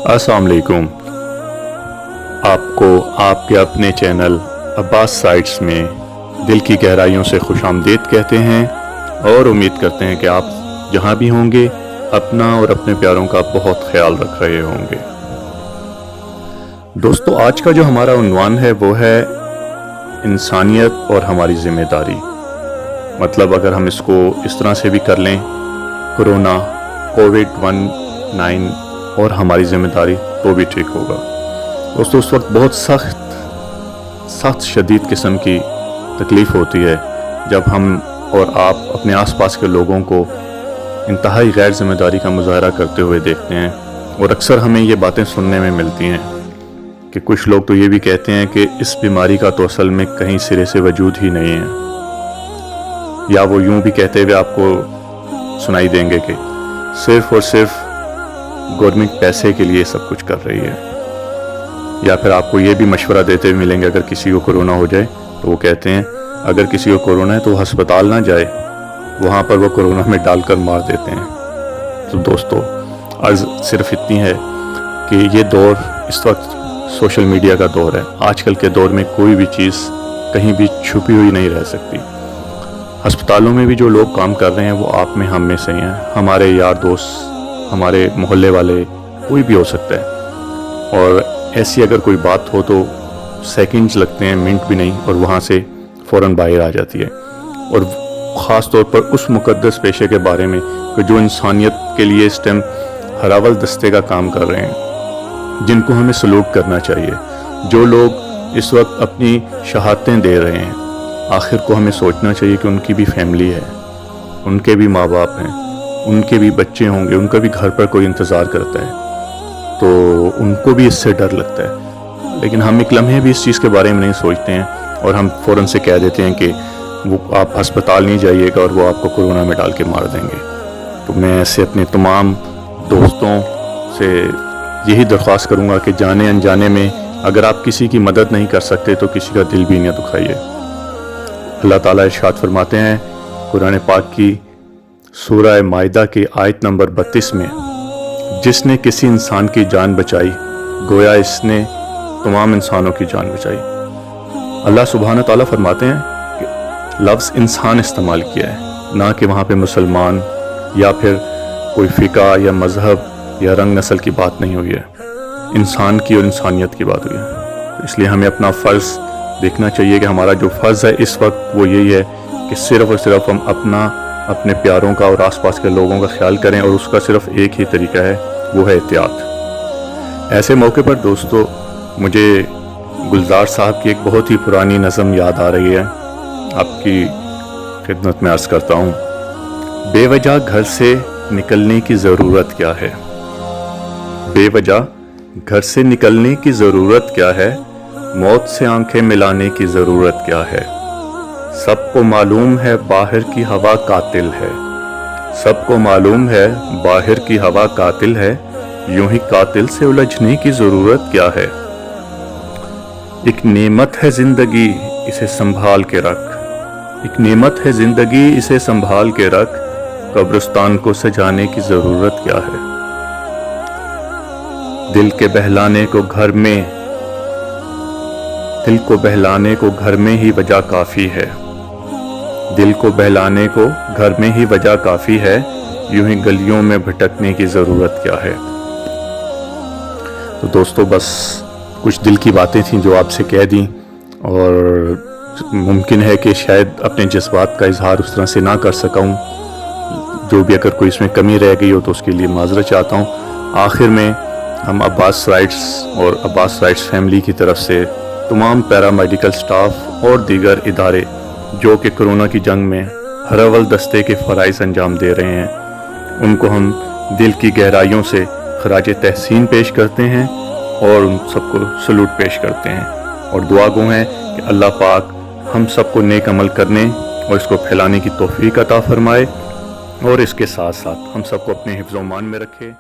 अस्सलाम वालेकुम। आपको आपके अपने चैनल अब्बास साइट्स में दिल की गहराइयों से खुशामदीद कहते हैं और उम्मीद करते हैं कि आप जहां भी होंगे अपना और अपने प्यारों का बहुत ख्याल रख रहे होंगे। दोस्तों, आज का जो हमारा उन्वान है वो है इंसानियत और हमारी ज़िम्मेदारी। मतलब अगर हम इसको इस तरह से भी कर लें, कोरोना, कोविड-19 और हमारी ज़िम्मेदारी, तो भी ठीक होगा। दोस्तों, उस वक्त बहुत सख्त शदीद किस्म की तकलीफ़ होती है जब हम और आप अपने आसपास के लोगों को इंतहाई गैर ज़िम्मेदारी का मुजाहरा करते हुए देखते हैं। और अक्सर हमें ये बातें सुनने में मिलती हैं कि कुछ लोग तो ये भी कहते हैं कि इस बीमारी का तो असल में कहीं सिरे से वजूद ही नहीं है, या वो यूं भी कहते हुए आपको सुनाई देंगे कि सिर्फ़ और सिर्फ गवर्नमेंट पैसे के लिए सब कुछ कर रही है। या फिर आपको ये भी मशवरा देते हुए मिलेंगे, अगर किसी को कोरोना हो जाए तो वो कहते हैं अगर किसी को कोरोना है तो अस्पताल ना जाए, वहाँ पर वो कोरोना में डालकर मार देते हैं। तो दोस्तों, अर्ज़ सिर्फ इतनी है कि ये दौर इस वक्त सोशल मीडिया का दौर है। आजकल के दौर में कोई भी चीज़ कहीं भी छुपी हुई नहीं रह सकती। अस्पतालों में भी जो लोग काम कर रहे हैं वो आप में हम में से ही हैं, हमारे यार दोस्त, हमारे मोहल्ले वाले, कोई भी हो सकता है। और ऐसी अगर कोई बात हो तो सेकंड्स लगते हैं, मिनट भी नहीं, और वहाँ से फ़ौरन बाहर आ जाती है। और ख़ास तौर पर उस मुक़द्दस पेशे के बारे में कि जो इंसानियत के लिए इस टाइम हरावल दस्ते का काम कर रहे हैं, जिनको हमें सलूट करना चाहिए। जो लोग इस वक्त अपनी शहादतें दे रहे हैं, आखिर को हमें सोचना चाहिए कि उनकी भी फैमिली है, उनके भी माँ बाप हैं, उनके भी बच्चे होंगे, उनका भी घर पर कोई इंतज़ार करता है, तो उनको भी इससे डर लगता है। लेकिन हम एक लम्हे भी इस चीज़ के बारे में नहीं सोचते हैं और हम फ़ौरन से कह देते हैं कि वो आप अस्पताल नहीं जाइएगा और वो आपको कोरोना में डाल के मार देंगे। तो मैं ऐसे अपने तमाम दोस्तों से यही दरख्वास्त करूँगा कि जाने अनजाने में अगर आप किसी की मदद नहीं कर सकते तो किसी का दिल भी न दुखाइए। अल्लाह ताला इरशाद फरमाते हैं कुरान पाक की सूरह माइदा की आयत नंबर 32 में, जिसने किसी इंसान की जान बचाई गोया इसने तमाम इंसानों की जान बचाई। अल्लाह सुब्हान ताला फरमाते हैं कि लफ्ज़ इंसान इस्तेमाल किया है, ना कि वहाँ पे मुसलमान या फिर कोई फ़िका या मज़हब या रंग नस्ल की बात नहीं हुई है, इंसान की और इंसानियत की बात हुई है। तो इसलिए हमें अपना फ़र्ज़ देखना चाहिए कि हमारा जो फ़र्ज़ है इस वक्त वो यही है कि सिर्फ़ और सिर्फ हम अपने प्यारों का और आसपास के लोगों का ख्याल करें, और उसका सिर्फ एक ही तरीका है, वो है एहतियात। ऐसे मौके पर दोस्तों, मुझे गुलजार साहब की एक बहुत ही पुरानी नज़म याद आ रही है, आपकी खिदमत में अर्ज़ करता हूँ। बेवजह घर से निकलने की ज़रूरत क्या है, बेवजह घर से निकलने की ज़रूरत क्या है, मौत से आंखें मिलाने की ज़रूरत क्या है। सबको मालूम है बाहर की हवा कातिल है, सबको मालूम है बाहर की हवा कातिल है, यूं ही कातिल से उलझने की ज़रूरत क्या है। एक नेमत है ज़िंदगी इसे संभाल के रख, एक नेमत है ज़िंदगी इसे संभाल के रख, कब्रिस्तान को सजाने की ज़रूरत क्या है। दिल के बहलाने को घर में, दिल को बहलाने को घर में ही वजह काफ़ी है, दिल को बहलाने को घर में ही वजह काफ़ी है, यूं ही गलियों में भटकने की ज़रूरत क्या है। तो दोस्तों, बस कुछ दिल की बातें थीं जो आपसे कह दी, और मुमकिन है कि शायद अपने जज्बात का इजहार उस तरह से ना कर सकूं। जो भी अगर कोई इसमें कमी रह गई हो तो उसके लिए माजरत चाहता हूं। आखिर में हम अब्बास राइट्स और अब्बास राइट्स फैमिली की तरफ से तमाम पैरामेडिकल स्टाफ और दीगर इदारे जो कि कोरोना की जंग में हरावल दस्ते के फ़राइज़ अंजाम दे रहे हैं, उनको हम दिल की गहराइयों से खराज तहसीन पेश करते हैं और उन सबको सलूट पेश करते हैं, और दुआ गो हैं कि अल्लाह पाक हम सबको नेक अमल करने और इसको फैलाने की तौफीक अता फरमाए, और इसके साथ साथ हम सबको अपने हिफ्ज़-ओ-मान में रखे।